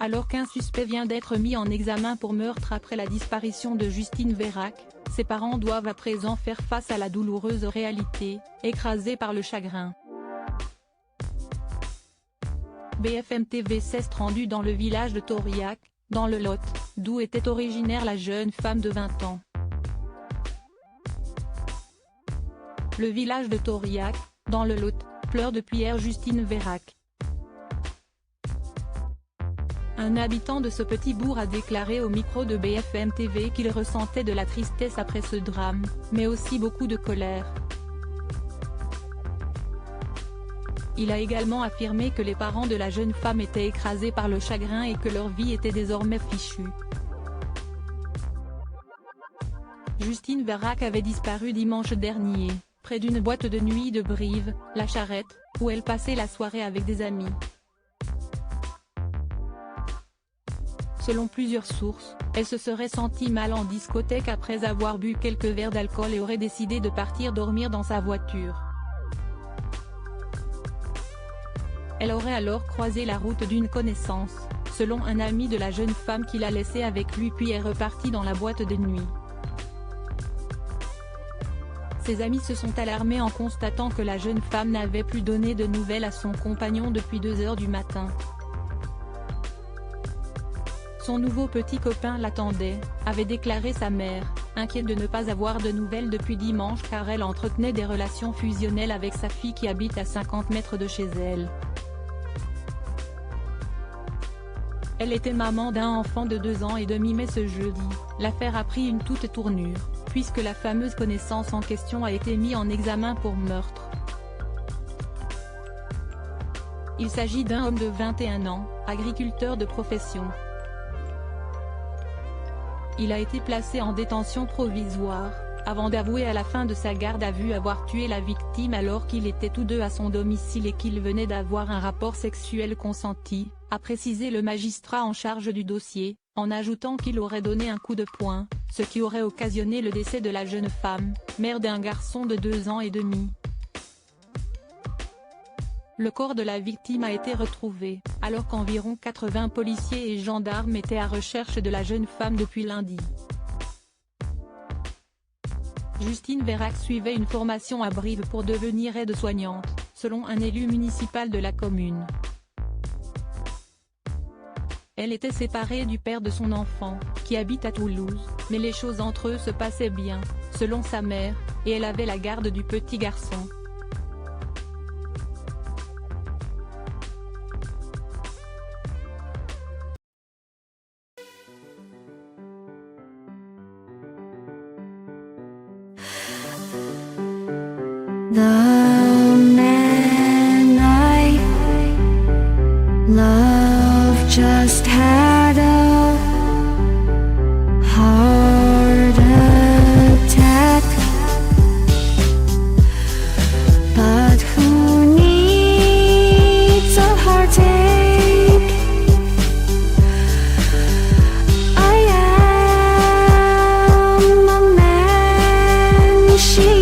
Alors qu'un suspect vient d'être mis en examen pour meurtre après la disparition de Justine Vérac, ses parents doivent à présent faire face à la douloureuse réalité, écrasés par le chagrin. BFM TV s'est rendu dans le village de Tauriac, dans le Lot, d'où était originaire la jeune femme de 20 ans. Le village de Tauriac, dans le Lot, pleure depuis hier Justine Vérac. Un habitant de ce petit bourg a déclaré au micro de BFM TV qu'il ressentait de la tristesse après ce drame, mais aussi beaucoup de colère. Il a également affirmé que les parents de la jeune femme étaient écrasés par le chagrin et que leur vie était désormais fichue. Justine Vérac avait disparu dimanche dernier, près d'une boîte de nuit de Brive, la Charrette, où elle passait la soirée avec des amis. Selon plusieurs sources, elle se serait sentie mal en discothèque après avoir bu quelques verres d'alcool et aurait décidé de partir dormir dans sa voiture. Elle aurait alors croisé la route d'une connaissance, selon un ami de la jeune femme qui l'a laissée avec lui puis est reparti dans la boîte de nuit. Ses amis se sont alarmés en constatant que la jeune femme n'avait plus donné de nouvelles à son compagnon depuis 2 heures du matin. Son nouveau petit copain l'attendait, avait déclaré sa mère, inquiète de ne pas avoir de nouvelles depuis dimanche car elle entretenait des relations fusionnelles avec sa fille qui habite à 50 mètres de chez elle. Elle était maman d'un enfant de 2 ans et demi mais ce jeudi, l'affaire a pris une toute tournure, puisque la fameuse connaissance en question a été mise en examen pour meurtre. Il s'agit d'un homme de 21 ans, agriculteur de profession. Il a été placé en détention provisoire, avant d'avouer à la fin de sa garde à vue avoir tué la victime alors qu'ils étaient tous deux à son domicile et qu'ils venaient d'avoir un rapport sexuel consenti, a précisé le magistrat en charge du dossier, en ajoutant qu'il aurait donné un coup de poing, ce qui aurait occasionné le décès de la jeune femme, mère d'un garçon de 2 ans et demi. Le corps de la victime a été retrouvé, alors qu'environ 80 policiers et gendarmes étaient à recherche de la jeune femme depuis lundi. Justine Vérac suivait une formation à Brive pour devenir aide-soignante, selon un élu municipal de la commune. Elle était séparée du père de son enfant, qui habite à Toulouse, mais les choses entre eux se passaient bien, selon sa mère, et elle avait la garde du petit garçon. The man I love just had a heart attack, but who needs a heartache? I am a man she